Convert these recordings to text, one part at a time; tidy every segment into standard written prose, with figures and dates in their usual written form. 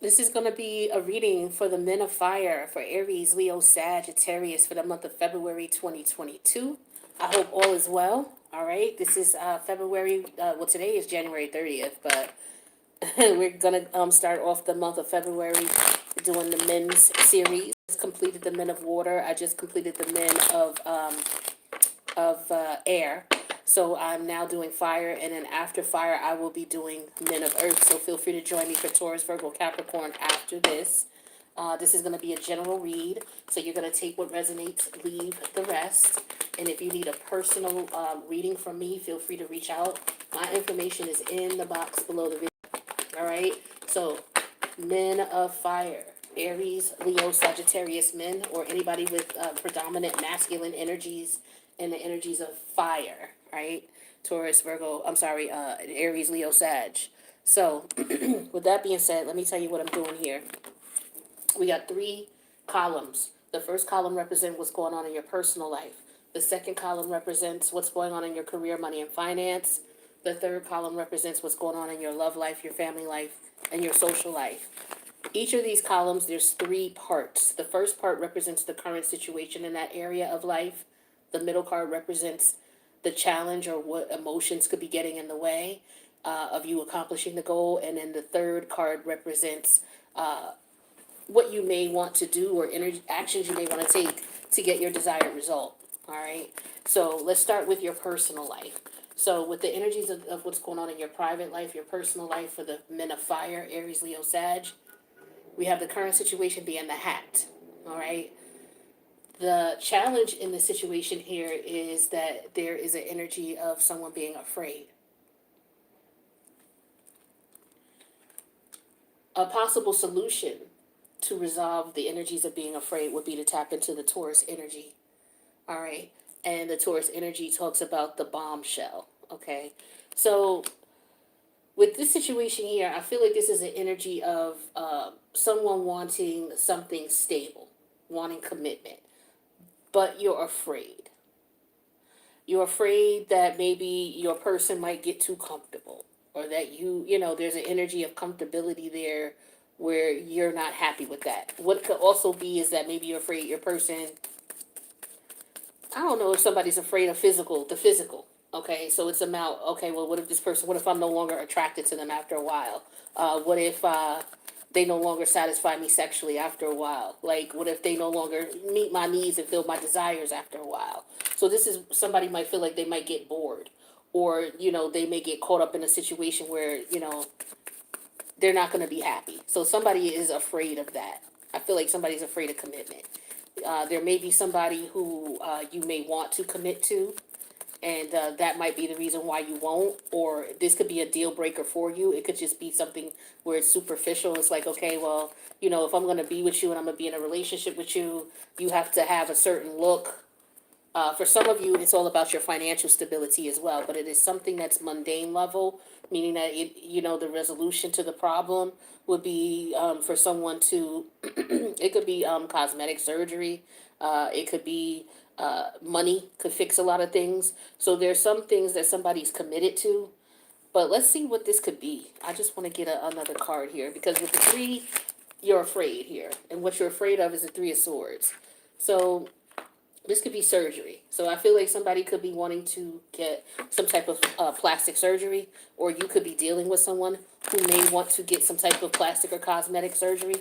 This is going to be a reading for the men of fire for Aries, Leo, Sagittarius for the month of February 2022. I hope all is well. All right. This is February. Well, today is January 30th, but we're going to start off the month of February doing the men's series. Completed the men of water. I just completed the men of air. So I'm now doing fire, and then after fire, I will be doing men of earth. So feel free to join me for Taurus, Virgo, Capricorn after this. This is going to be a general read, so you're going to take what resonates, leave the rest. And if you need a personal reading from me, feel free to reach out. My information is in the box below the video. All right, so men of fire. Aries, Leo, Sagittarius men, or anybody with predominant masculine energies and the energies of fire, right? Taurus, Virgo, I'm sorry, Aries, Leo, Sag. So, with that being said, let me tell you what I'm doing here. We got three columns. The first column represents what's going on in your personal life. The second column represents what's going on in your career, money, and finance. The third column represents what's going on in your love life, your family life, and your social life. Each of these columns, there's three parts. The first part represents the current situation in that area of life. The middle card represents the challenge or what emotions could be getting in the way of you accomplishing the goal. And then the third card represents what you may want to do or actions you may want to take to get your desired result. All right. So let's start with your personal life. So with the energies of what's going on in your private life, your personal life for the men of fire, Aries, Leo, Sag, we have the current situation being the hat. All right. The challenge in the situation here is that there is an energy of someone being afraid. A possible solution to resolve the energies of being afraid would be to tap into the Taurus energy. All right. And the Taurus energy talks about the bombshell. Okay. So with this situation here, I feel like this is an energy of someone wanting something stable, wanting commitment, but you're afraid. You're afraid that maybe your person might get too comfortable, or that there's an energy of comfortability there where you're not happy with that. What could also be is that maybe you're afraid your person, I don't know if somebody's afraid of the physical. Okay, so it's about, okay, well, what if I'm no longer attracted to them after a while? What if they no longer satisfy me sexually after a while? Like, what if they no longer meet my needs and fill my desires after a while? So this is, somebody might feel like they might get bored, or, they may get caught up in a situation where, they're not going to be happy. So somebody is afraid of that. I feel like somebody's afraid of commitment. There may be somebody who you may want to commit to, and that might be the reason why you won't. Or this could be a deal breaker for you. It could just be something where it's superficial. It's like, okay, well, if I'm going to be with you and I'm going to be in a relationship with you, you have to have a certain look. For some of you, it's all about your financial stability as well, but it is something that's mundane level, meaning that the resolution to the problem would be for someone to. It could be cosmetic surgery. It could be money could fix a lot of things. So there's some things that somebody's committed to, but let's see what this could be. I just want to get another card here, because with the three, you're afraid here, and what you're afraid of is the Three of Swords. So this could be surgery. So I feel like somebody could be wanting to get some type of plastic surgery, or you could be dealing with someone who may want to get some type of plastic or cosmetic surgery.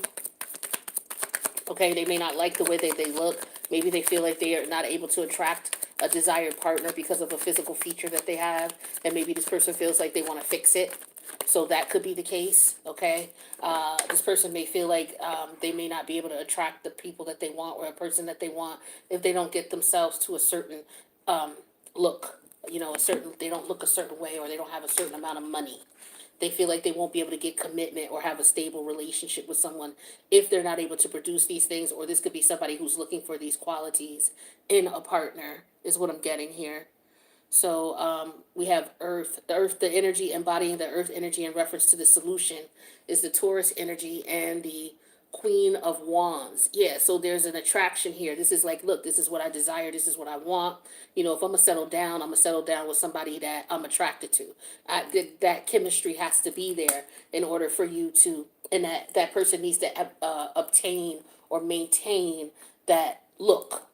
Okay, they may not like the way that they look. Maybe they feel like they are not able to attract a desired partner because of a physical feature that they have, and maybe this person feels like they want to fix it. So that could be the case, okay? This person may feel like they may not be able to attract the people that they want, or a person that they want, if they don't get themselves to a certain look. They don't look a certain way, or they don't have a certain amount of money. They feel like they won't be able to get commitment or have a stable relationship with someone if they're not able to produce these things. Or this could be somebody who's looking for these qualities in a partner, is what I'm getting here. So we have the energy, embodying the earth energy in reference to the solution is the Taurus energy and the Queen of Wands. Yeah, so there's an attraction here. This is like, look, this is what I desire. This is what I want. If I'm going to settle down, I'm going to settle down with somebody that I'm attracted to. That chemistry has to be there in order for you to and that person needs to obtain or maintain that look,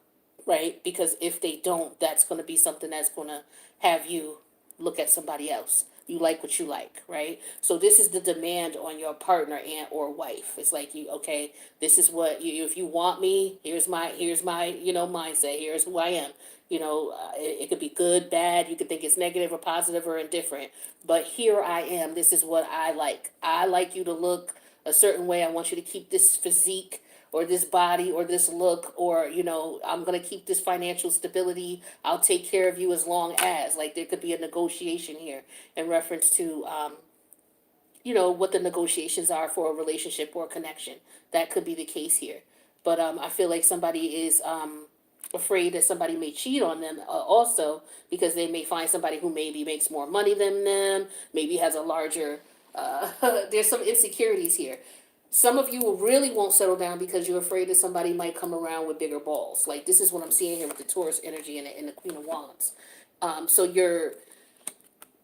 right? Because if they don't, that's going to be something that's going to have you look at somebody else. You like what you like, right? So this is the demand on your partner and or wife. It's like, you, okay, this is what you, if you want me, here's my mindset. Here's who I am. It could be good, bad. You could think it's negative or positive or indifferent. But here I am. This is what I like. I like you to look a certain way. I want you to keep this physique or this body or this look, or I'm going to keep this financial stability. I'll take care of you as long as, like, there could be a negotiation here in reference to what the negotiations are for a relationship or a connection. That could be the case here. But I feel like somebody is afraid that somebody may cheat on them also, because they may find somebody who maybe makes more money than them, maybe has a larger, there's some insecurities here. Some of you really won't settle down because you're afraid that somebody might come around with bigger balls. Like, this is what I'm seeing here with the Taurus energy and the Queen of Wands. So you're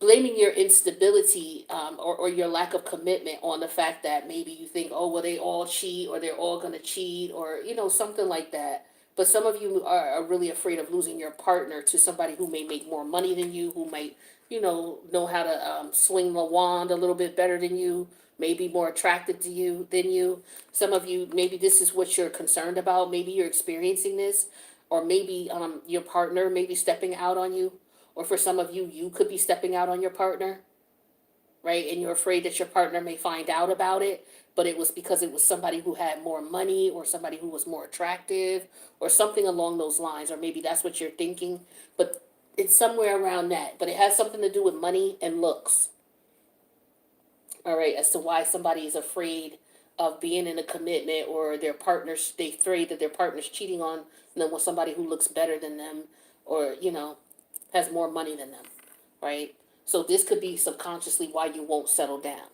blaming your instability, or your lack of commitment on the fact that maybe you think, oh, well, they all cheat, or they're all going to cheat, or, something like that. But some of you are really afraid of losing your partner to somebody who may make more money than you, who might, know how to swing the wand a little bit better than you, maybe more attractive to you than you. Some of you, maybe this is what you're concerned about. Maybe you're experiencing this, or maybe your partner may be stepping out on you. Or for some of you, you could be stepping out on your partner, right? And you're afraid that your partner may find out about it, but it was because it was somebody who had more money, or somebody who was more attractive, or something along those lines. Or maybe that's what you're thinking, but it's somewhere around that. But it has something to do with money and looks, all right, as to why somebody is afraid of being in a commitment, or their partners, they afraid that their partner's cheating on them with somebody who looks better than them, or, has more money than them, right? So this could be subconsciously why you won't settle down,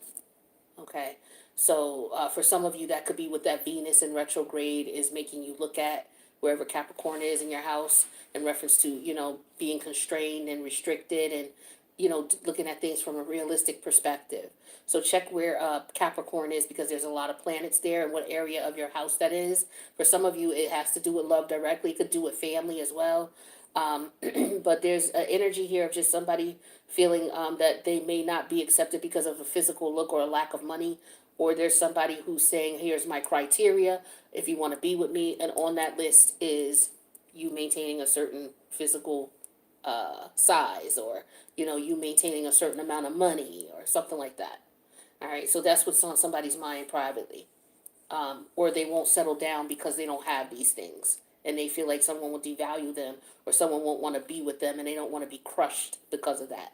okay? So for some of you, that could be what that Venus in retrograde is making you look at, wherever Capricorn is in your house, in reference to, being constrained and restricted, and, looking at things from a realistic perspective. So check where Capricorn is, because there's a lot of planets there, and what area of your house that is. For some of you, it has to do with love directly. It could do with family as well. But there's an energy here of just somebody feeling that they may not be accepted because of a physical look or a lack of money. Or there's somebody who's saying, here's my criteria if you want to be with me. And on that list is you maintaining a certain physical size, or, you maintaining a certain amount of money, or something like that. All right, so that's what's on somebody's mind privately. Or they won't settle down because they don't have these things, and they feel like someone will devalue them, or someone won't want to be with them, and they don't want to be crushed because of that.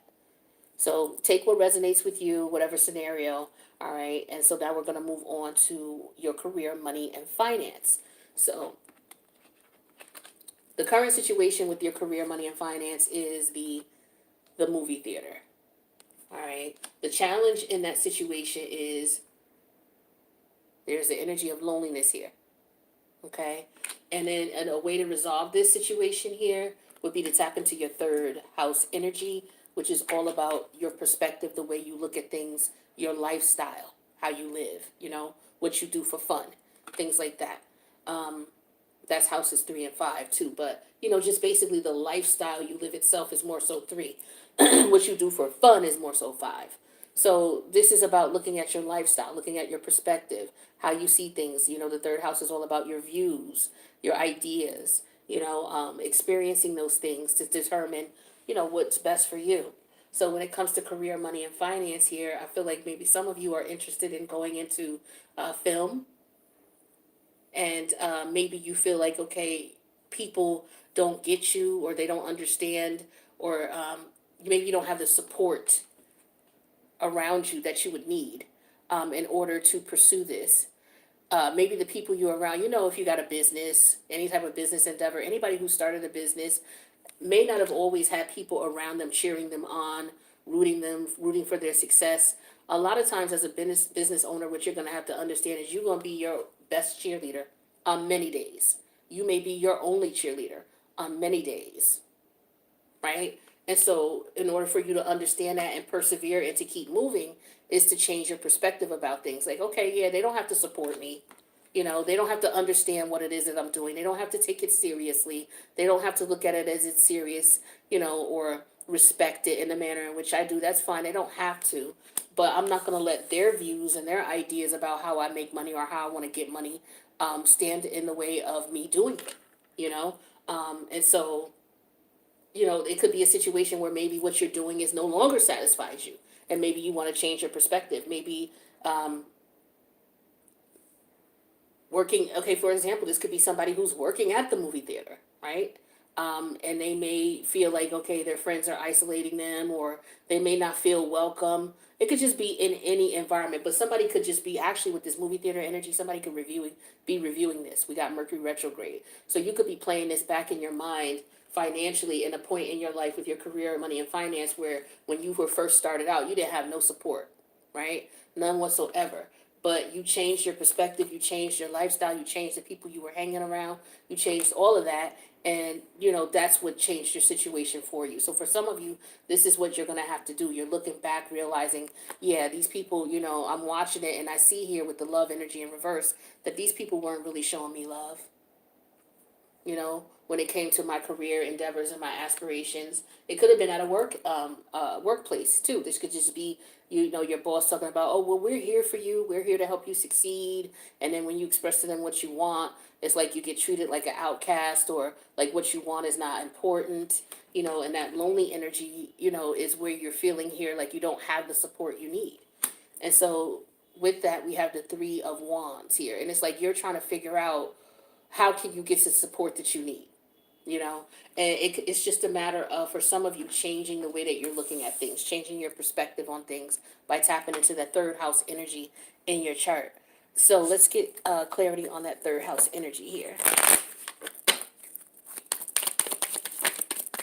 So take what resonates with you, whatever scenario, all right? And so now we're going to move on to your career, money, and finance. So the current situation with your career, money, and finance is the movie theater, all right? The challenge in that situation is there's the energy of loneliness here, okay? And then a way to resolve this situation here would be to tap into your third house energy, which is all about your perspective, the way you look at things, your lifestyle, how you live, what you do for fun, things like that. That's houses 3 and 5 too, but just basically the lifestyle you live itself is more so 3. What you do for fun is more so 5. So this is about looking at your lifestyle, looking at your perspective, how you see things. The third house is all about your views, your ideas, experiencing those things to determine, what's best for you. So when it comes to career, money, and finance here, I feel like maybe some of you are interested in going into film, and maybe you feel like, okay, people don't get you, or they don't understand, or maybe you don't have the support around you that you would need in order to pursue this. Maybe the people you're around, if you got a business, any type of business endeavor, anybody who started a business may not have always had people around them cheering them on, rooting for their success. A lot of times as a business owner, what you're going to have to understand is you're going to be your best cheerleader on many days. You may be your only cheerleader on many days, right? And so, in order for you to understand that and persevere and to keep moving, is to change your perspective about things. Like, okay, yeah, they don't have to support me. They don't have to understand what it is that I'm doing. They don't have to take it seriously. They don't have to look at it as it's serious, or respect it in the manner in which I do. That's fine. They don't have to. But I'm not going to let their views and their ideas about how I make money or how I want to get money stand in the way of me doing it, and so it could be a situation where maybe what you're doing is no longer satisfies you, and maybe you want to change your perspective. Maybe um, working, okay, for example, this could be somebody who's working at the movie theater, right? And they may feel like, okay, their friends are isolating them, or they may not feel welcome. It could just be in any environment, but somebody could just be actually with this movie theater energy. Somebody could be reviewing this. We got Mercury retrograde, so you could be playing this back in your mind financially in a point in your life with your career, money, and finance where when you were first started out, you didn't have no support, right? None whatsoever. But you changed your perspective, you changed your lifestyle, you changed the people you were hanging around, you changed all of that, and that's what changed your situation for you. So for some of you, this is what you're going to have to do. You're looking back, realizing, yeah, these people, I'm watching it, and I see here with the love energy in reverse that these people weren't really showing me love, when it came to my career endeavors and my aspirations. It could have been at a workplace too. This could just be, your boss talking about, oh, well, we're here for you. We're here to help you succeed. And then when you express to them what you want, it's like you get treated like an outcast, or like what you want is not important, and that lonely energy, is where you're feeling here like you don't have the support you need. And so with that, we have the Three of Wands here. And it's like you're trying to figure out how can you get the support that you need, and it's just a matter of, for some of you, changing the way that you're looking at things, changing your perspective on things by tapping into that third house energy in your chart. So let's get clarity on that third house energy here.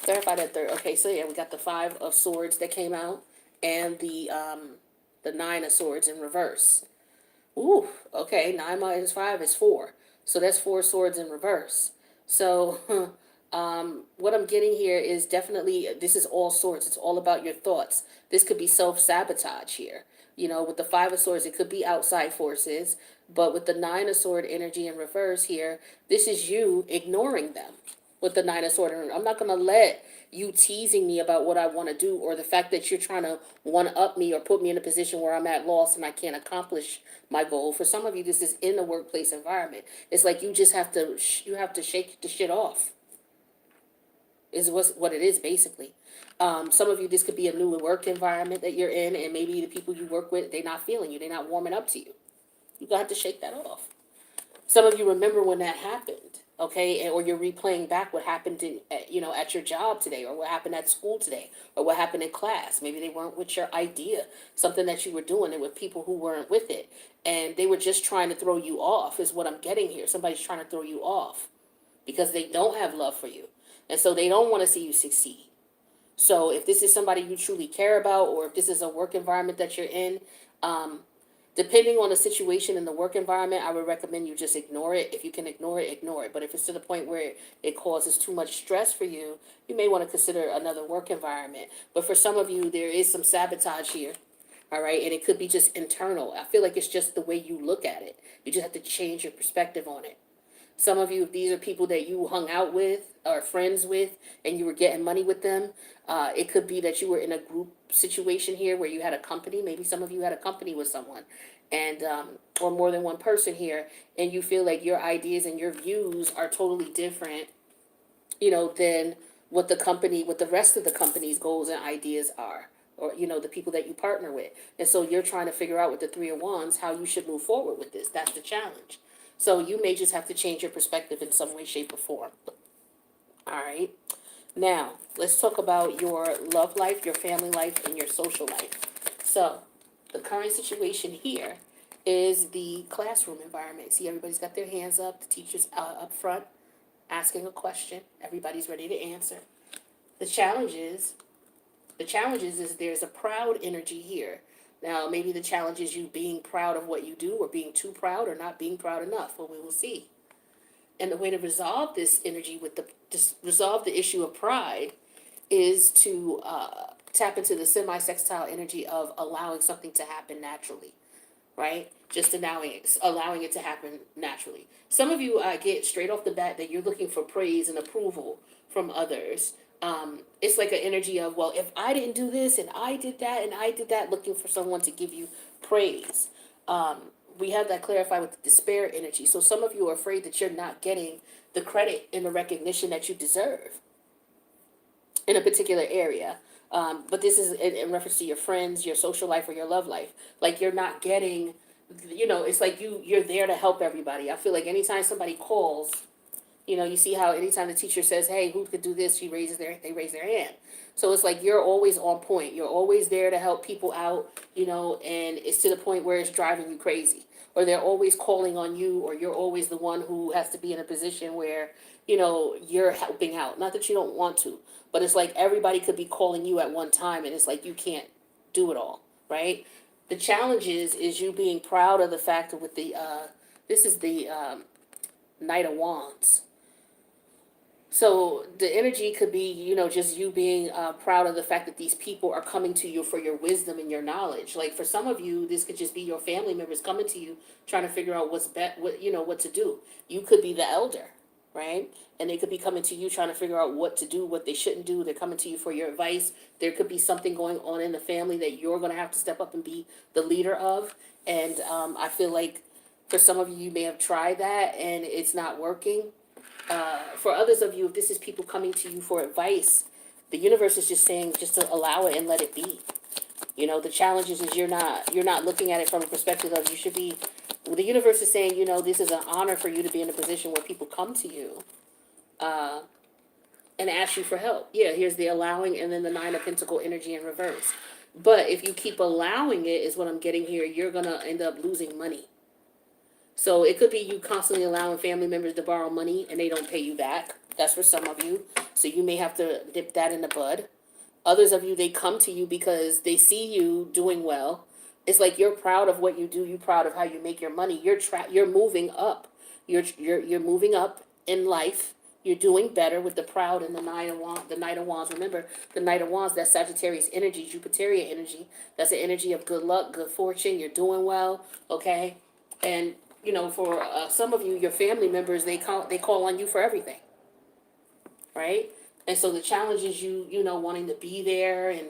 Clarify that third. Okay, so yeah, we got the Five of Swords that came out, and the Nine of Swords in reverse. Ooh, okay, 9 minus 5 is 4. So that's 4 swords in reverse. So what I'm getting here is definitely, this is all swords. It's all about your thoughts. This could be self-sabotage here. With the 5 of swords, it could be outside forces. But with the 9 of sword energy in reverse here, this is you ignoring them. With the 9 of sword, I'm not going to let you teasing me about what I want to do, or the fact that you're trying to one up me or put me in a position where I'm at loss and I can't accomplish my goal. For some of you, this is in the workplace environment. It's like you just have to shake the shit off. Is what it is basically. Some of you, this could be a new work environment that you're in, and maybe the people you work with, they're not feeling you, they're not warming up to you. You got to shake that off. Some of you remember when that happened, okay, or you're replaying back what happened at your job today, or what happened at school today, or what happened in class. Maybe they weren't with your idea, something that you were doing, and with people who weren't with it, and they were just trying to throw you off. Is what I'm getting here. Somebody's trying to throw you off because they don't have love for you, and so they don't want to see you succeed. So if this is somebody you truly care about, or if this is a work environment that you're in, depending on the situation in the work environment, I would recommend you just ignore it. If you can ignore it, ignore it. But if it's to the point where it causes too much stress for you, you may want to consider another work environment. But for some of you, there is some sabotage here. All right. And it could be just internal. I feel like it's just the way you look at it. You just have to change your perspective on it. Some of you, if these are people that you hung out with or friends with, and you were getting money with them, it could be that you were in a group situation here where you had a company. Maybe some of you had a company with someone, and or more than one person here, and you feel like your ideas and your views are totally different, than what the rest of the company's goals and ideas are, or the people that you partner with. And so you're trying to figure out with the Three of Wands how you should move forward with this. That's the challenge. So you may just have to change your perspective in some way, shape, or form. All right. Now, let's talk about your love life, your family life, and your social life. So, the current situation here is the classroom environment. See, everybody's got their hands up. The teacher's up front asking a question. Everybody's ready to answer. The challenge is there's a proud energy here. Now, maybe the challenge is you being proud of what you do, or being too proud, or not being proud enough. Well, we will see. And the way to resolve this energy resolve the issue of pride is to tap into the semi-sextile energy of allowing something to happen naturally, right? Just allowing it to happen naturally. Some of you get straight off the bat that you're looking for praise and approval from others. It's like an energy of, well, if I didn't do this and I did that and I did that, looking for someone to give you praise. We have that clarified with the despair energy. So some of you are afraid that you're not getting the credit and the recognition that you deserve in a particular area. But this is in reference to your friends, your social life, or your love life. Like you're not getting, it's like you're there to help everybody. I feel like anytime somebody calls, you see how anytime the teacher says, "Hey, who could do this?" They raise their hand. So it's like you're always on point. You're always there to help people out, and it's to the point where it's driving you crazy. Or they're always calling on you, or you're always the one who has to be in a position where, you're helping out. Not that you don't want to, but it's like everybody could be calling you at one time, and it's like you can't do it all, right? The challenge is you being proud of the fact that with the, this is the Knight of Wands. So the energy could be, just you being proud of the fact that these people are coming to you for your wisdom and your knowledge. Like for some of you, this could just be your family members coming to you, trying to figure out what to do. You could be the elder, right? And they could be coming to you trying to figure out what to do, what they shouldn't do. They're coming to you for your advice. There could be something going on in the family that you're going to have to step up and be the leader of. And I feel like for some of you, you may have tried that and it's not working. For others of you, if this is people coming to you for advice, the universe is just saying just to allow it and let it be. The challenge is you're not looking at it from a perspective of you should be. Well, the universe is saying, this is an honor for you to be in a position where people come to you and ask you for help. Yeah, here's the allowing, and then the Nine of Pentacle energy in reverse. But if you keep allowing it, is what I'm getting here, you're going to end up losing money. So it could be you constantly allowing family members to borrow money and they don't pay you back. That's for some of you. So you may have to dip that in the bud. Others of you, they come to you because they see you doing well. It's like you're proud of what you do. You're proud of how you make your money. You're moving up. You're moving up in life. You're doing better with the proud and the Knight of Wands. Remember, the Knight of Wands, that's Sagittarius energy, Jupiterian energy. That's the energy of good luck, good fortune. You're doing well, okay? And for some of you, your family members, they call on you for everything, right? And so the challenge is wanting to be there and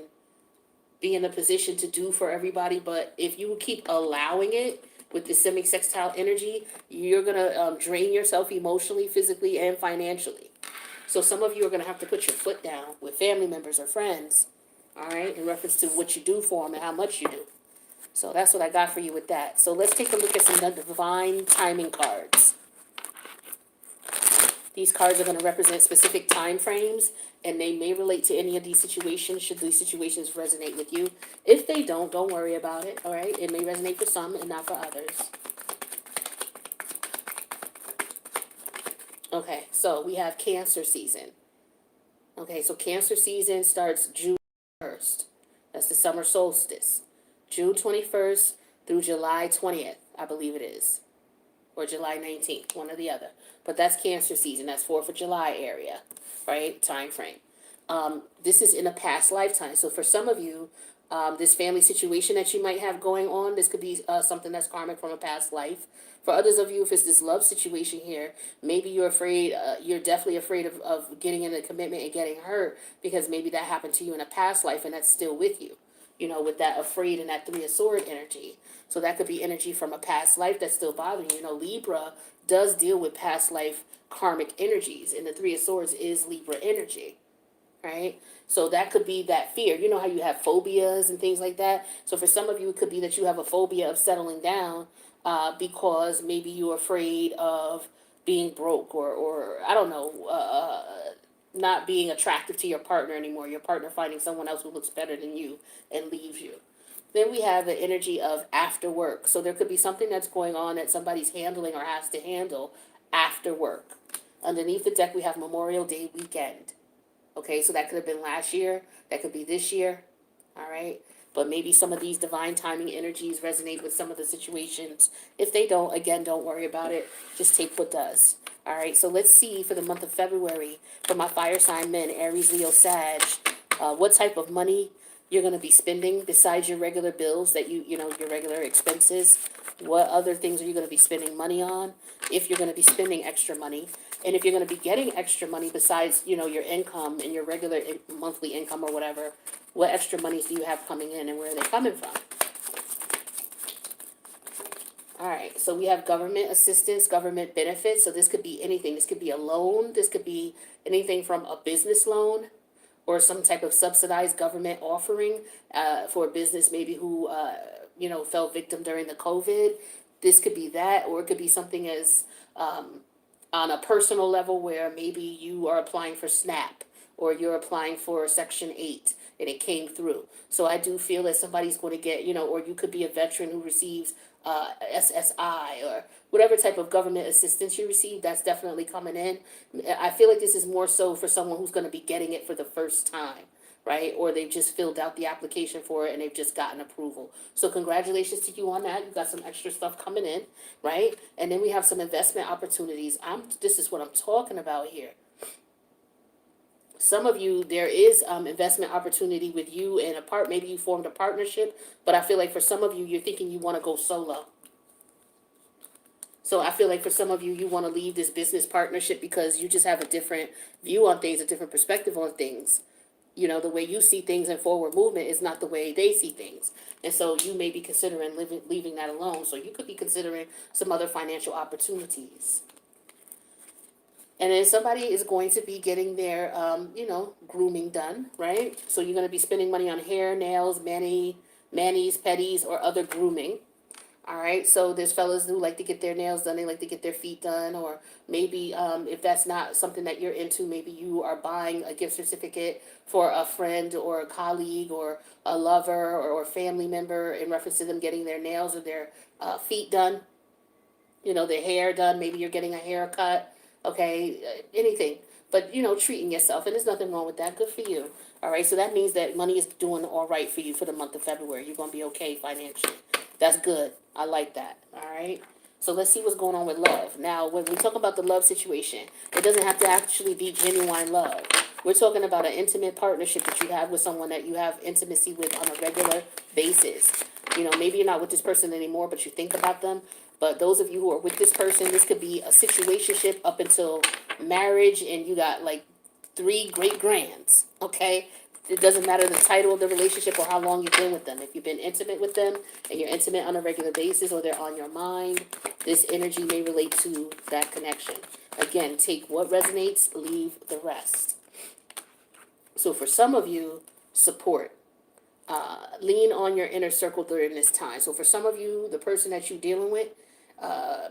be in a position to do for everybody. But if you keep allowing it with the semi-sextile energy, you're gonna drain yourself emotionally, physically, and financially. So some of you are gonna have to put your foot down with family members or friends, all right, in reference to what you do for them and how much you do. So that's what I got for you with that. So let's take a look at some divine timing cards. These cards are going to represent specific time frames, and they may relate to any of these situations, should these situations resonate with you. If they don't worry about it, all right? It may resonate for some and not for others. Okay, so we have Cancer season. Okay, so Cancer season starts June 1st. That's the summer solstice. June 21st through July 20th, I believe it is. Or July 19th, one or the other. But that's Cancer season. That's 4th of July area, right? Time frame. This is in a past lifetime. So for some of you, this family situation that you might have going on, this could be something that's karmic from a past life. For others of you, if it's this love situation here, maybe you're afraid, you're definitely afraid of getting in a commitment and getting hurt because maybe that happened to you in a past life and that's still with you. With that afraid and that Three of Swords energy. So that could be energy from a past life that's still bothering you. Libra does deal with past life karmic energies, and the Three of Swords is Libra energy, right? So that could be that fear. You know how you have phobias and things like that? So for some of you, it could be that you have a phobia of settling down because maybe you're afraid of being broke or I don't know, not being attractive to your partner anymore, your partner finding someone else who looks better than you and leaves you. Then we have the energy of after work. So there could be something that's going on that somebody's handling or has to handle after work. Underneath the deck, we have Memorial Day weekend. Okay, so that could have been last year. That could be this year. All right. But maybe some of these divine timing energies resonate with some of the situations. If they don't, again, don't worry about it. Just take what does. All right, so let's see for the month of February for my fire sign men, Aries, Leo, Sag. what type of money you're going to be spending besides your regular bills that your regular expenses. What other things are you going to be spending money on? If you're going to be spending extra money, and if you're going to be getting extra money besides, your income and your regular monthly income or whatever, what extra monies do you have coming in and where are they coming from? All right, so we have government assistance, government benefits. So this could be anything. This could be a loan. This could be anything from a business loan or some type of subsidized government offering for a business maybe who fell victim during the COVID. This could be that, or it could be something as on a personal level where maybe you are applying for SNAP or you're applying for Section 8 and it came through. So I do feel that somebody's going to get, or you could be a veteran who receives SSI or whatever type of government assistance you receive, that's definitely coming in. I feel like this is more so for someone who's going to be getting it for the first time, right? Or they've just filled out the application for it and they've just gotten approval. So congratulations to you on that. You've got some extra stuff coming in, right? And then we have some investment opportunities. This is what I'm talking about here. Some of you, there is investment opportunity with you and maybe you formed a partnership, but I feel like for some of you, you're thinking you want to go solo. So I feel like for some of you, you want to leave this business partnership because you just have a different view on things, a different perspective on things. The way you see things in forward movement is not the way they see things. And so you may be considering leaving that alone. So you could be considering some other financial opportunities. And then somebody is going to be getting their, grooming done, right? So you're going to be spending money on hair, nails, manis, pedis, or other grooming. All right, so there's fellas who like to get their nails done, they like to get their feet done, or maybe if that's not something that you're into, maybe you are buying a gift certificate for a friend or a colleague or a lover or a family member in reference to them getting their nails or their feet done, their hair done. Maybe you're getting a haircut, okay, anything. But, treating yourself, and there's nothing wrong with that. Good for you. All right, so that means that money is doing all right for you for the month of February. You're going to be okay financially. That's good. I like that. All right. So let's see what's going on with love. Now, when we talk about the love situation, it doesn't have to actually be genuine love. We're talking about an intimate partnership that you have with someone that you have intimacy with on a regular basis. Maybe you're not with this person anymore, but you think about them. But those of you who are with this person, this could be a situationship up until marriage, and you got like 3 great grands. Okay. It doesn't matter the title of the relationship or how long you've been with them. If you've been intimate with them and you're intimate on a regular basis or they're on your mind, this energy may relate to that connection. Again, take what resonates, leave the rest. So for some of you, support. Lean on your inner circle during this time. So for some of you, the person that you're dealing with,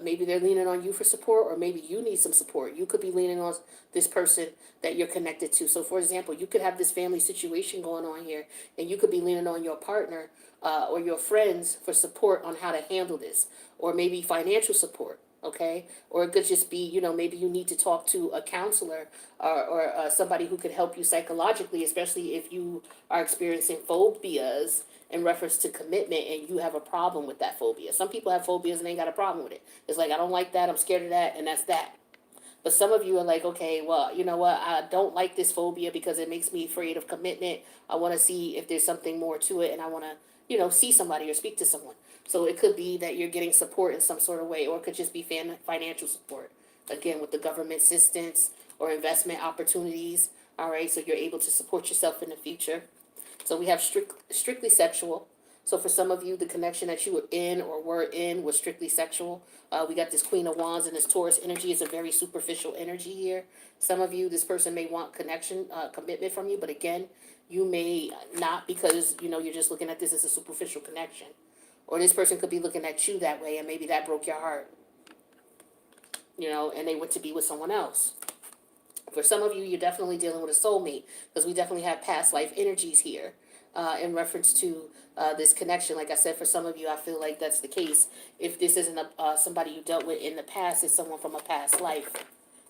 maybe they're leaning on you for support, or maybe you need some support. You could be leaning on this person that you're connected to. So for example, you could have this family situation going on here, and you could be leaning on your partner or your friends for support on how to handle this, or maybe financial support. Okay, or it could just be, maybe you need to talk to a counselor or somebody who could help you psychologically, especially if you are experiencing phobias in reference to commitment and you have a problem with that phobia. Some people have phobias and they ain't got a problem with it. It's like, I don't like that, I'm scared of that, and that's that. But some of you are like, okay, well, you know what? I don't like this phobia because it makes me afraid of commitment. I want to see if there's something more to it, and I want to, see somebody or speak to someone. So it could be that you're getting support in some sort of way, or it could just be financial support. Again, with the government assistance or investment opportunities. All right, so you're able to support yourself in the future. So we have strictly sexual. So for some of you, the connection that you were in or were in was strictly sexual. We got this Queen of Wands and this Taurus energy. It's a very superficial energy here. Some of you, this person may want connection, commitment from you, but again, you may not, because, you're just looking at this as a superficial connection. Or this person could be looking at you that way, and maybe that broke your heart, and they went to be with someone else. For some of you, you're definitely dealing with a soulmate, because we definitely have past life energies here in reference to this connection. Like I said, for some of you, I feel like that's the case. If this isn't somebody you dealt with in the past, it's someone from a past life,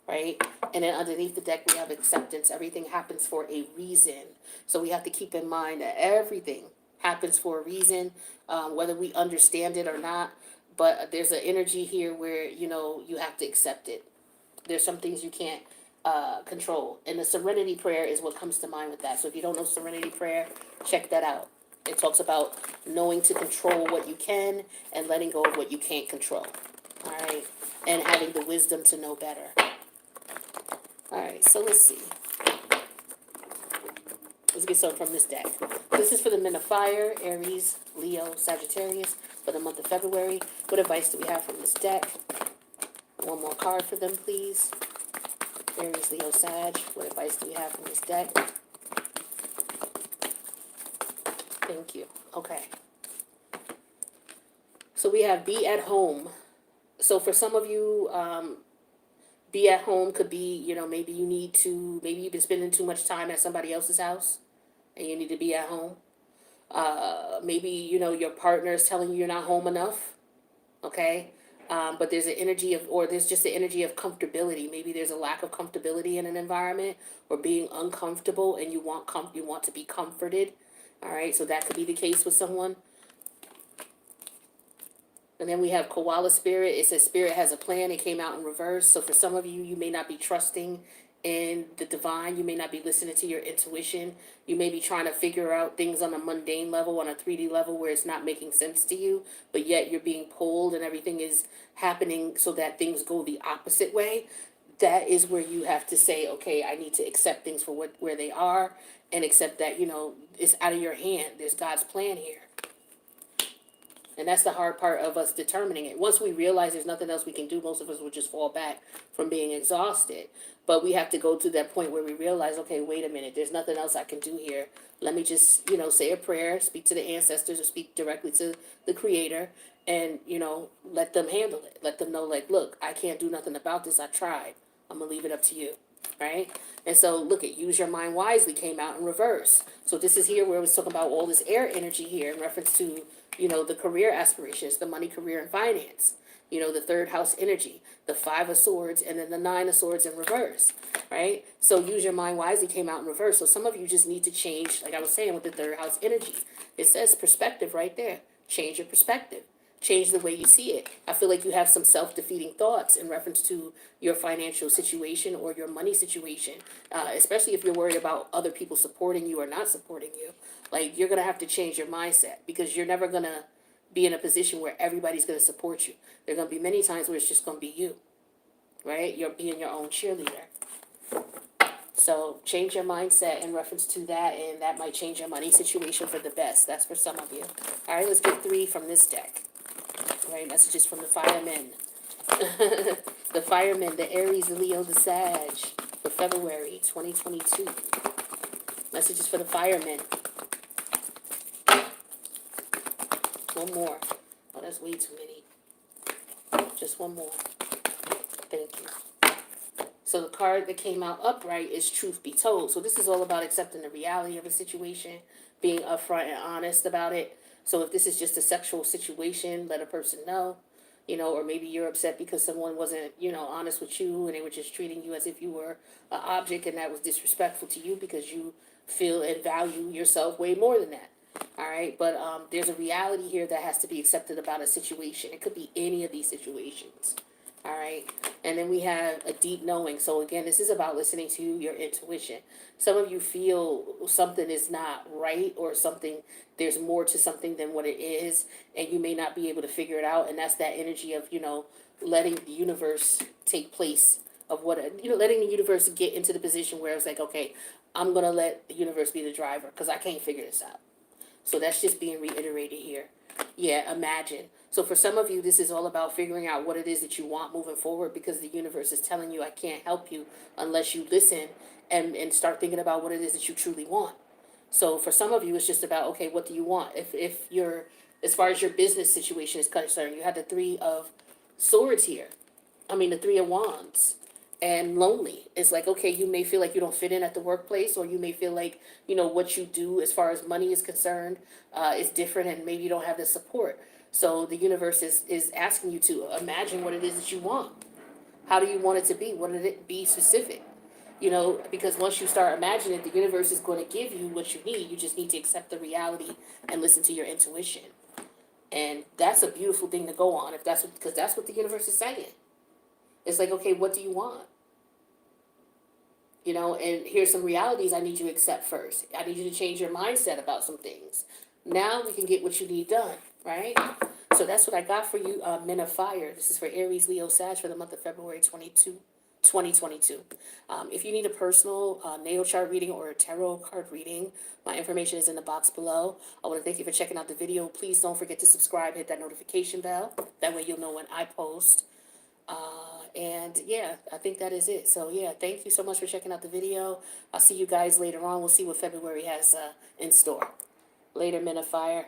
right? And then underneath the deck, we have acceptance. Everything happens for a reason. So we have to keep in mind that everything happens for a reason, whether we understand it or not. But there's an energy here where, you have to accept it. There's some things you can't control. And the serenity prayer is what comes to mind with that. So if you don't know serenity prayer, check that out. It talks about knowing to control what you can and letting go of what you can't control. All right. And having the wisdom to know better. All right. So let's see. Let's get some from this deck. This is for the men of fire, Aries, Leo, Sagittarius, for the month of February. What advice do we have from this deck? One more card for them, please. Aries, Leo, Sag. What advice do we have from this deck? Thank you. Okay. So we have be at home. So for some of you, be at home could be, maybe maybe you've been spending too much time at somebody else's house and you need to be at home. Maybe, your partner is telling you you're not home enough. Okay. But there's an energy or there's just the energy of comfortability. Maybe there's a lack of comfortability in an environment or being uncomfortable and you want to be comforted. All right. So that could be the case with someone. And then we have koala spirit. It says spirit has a plan. It came out in reverse. So for some of you, you may not be trusting in the divine. You may not be listening to your intuition. You may be trying to figure out things on a mundane level, on a 3D level where it's not making sense to you, but yet you're being pulled and everything is happening so that things go the opposite way. That is where you have to say, okay, I need to accept things for where they are and accept that, it's out of your hand. There's God's plan here. And that's the hard part of us determining it. Once we realize there's nothing else we can do, most of us will just fall back from being exhausted. But we have to go to that point where we realize, okay, wait a minute, there's nothing else I can do here. Let me just, say a prayer, speak to the ancestors or speak directly to the creator and, let them handle it. Let them know, like, look, I can't do nothing about this. I tried. I'm going to leave it up to you. Right? And so look at use your mind wisely came out in reverse. So this is here where it was talking about all this air energy here in reference to, the career aspirations, the money, career, and finance. The third house energy, the 5 of swords, and then the 9 of swords in reverse, right? So use your mind wisely came out in reverse. So some of you just need to change, like I was saying with the third house energy. It says perspective right there. Change your perspective. Change the way you see it. I feel like you have some self-defeating thoughts in reference to your financial situation or your money situation, especially if you're worried about other people supporting you or not supporting you. Like, you're going to have to change your mindset because you're never going to be in a position where everybody's going to support you. There are going to be many times where it's just going to be you, right? You're being your own cheerleader. So change your mindset in reference to that, and that might change your money situation for the best. That's for some of you. All right, let's get 3 from this deck. All right, messages from the firemen. The firemen, the Aries, the Leo, the Sag for February 2022. Messages for the firemen. One more. Oh, that's way too many. Just one more. Thank you. So the card that came out upright is truth be told. So this is all about accepting the reality of a situation, being upfront and honest about it. So if this is just a sexual situation, let a person know, or maybe you're upset because someone wasn't, honest with you and they were just treating you as if you were an object and that was disrespectful to you because you feel and value yourself way more than that. All right, but there's a reality here that has to be accepted about a situation. It could be any of these situations. All right, and then we have a deep knowing. So again, this is about listening to your intuition. Some of you feel something is not right or something, there's more to something than what it is, and you may not be able to figure it out. And that's that energy of, letting the universe take place of what, letting the universe get into the position where it's like, okay, I'm going to let the universe be the driver because I can't figure this out. So that's just being reiterated here. Yeah, imagine. So for some of you, this is all about figuring out what it is that you want moving forward because the universe is telling you I can't help you unless you listen and start thinking about what it is that you truly want. So for some of you, it's just about, okay, what do you want? If you're, as far as your business situation is concerned, you had the 3 of swords here. The 3 of wands. And lonely. It's like, okay, you may feel like you don't fit in at the workplace, or you may feel like, what you do as far as money is concerned is different and maybe you don't have the support. So the universe is asking you to imagine what it is that you want. How do you want it to be? What did it be specific? Because once you start imagining it, the universe is going to give you what you need. You just need to accept the reality and listen to your intuition. And that's a beautiful thing to go on because that's what the universe is saying. It's like, okay, what do you want? You know, and here's some realities I need you to accept first. I need you to change your mindset about some things. Now we can get what you need done, right? So that's what I got for you, Men of Fire. This is for Aries, Leo, Sag for the month of February 2022. If you need a personal natal chart reading or a tarot card reading, my information is in the box below. I want to thank you for checking out the video. Please don't forget to subscribe, hit that notification bell. That way you'll know when I post. And yeah, I think that is it. So yeah, thank you so much for checking out the video. I'll see you guys later on. We'll see what February has in store. Later, Men of Fire.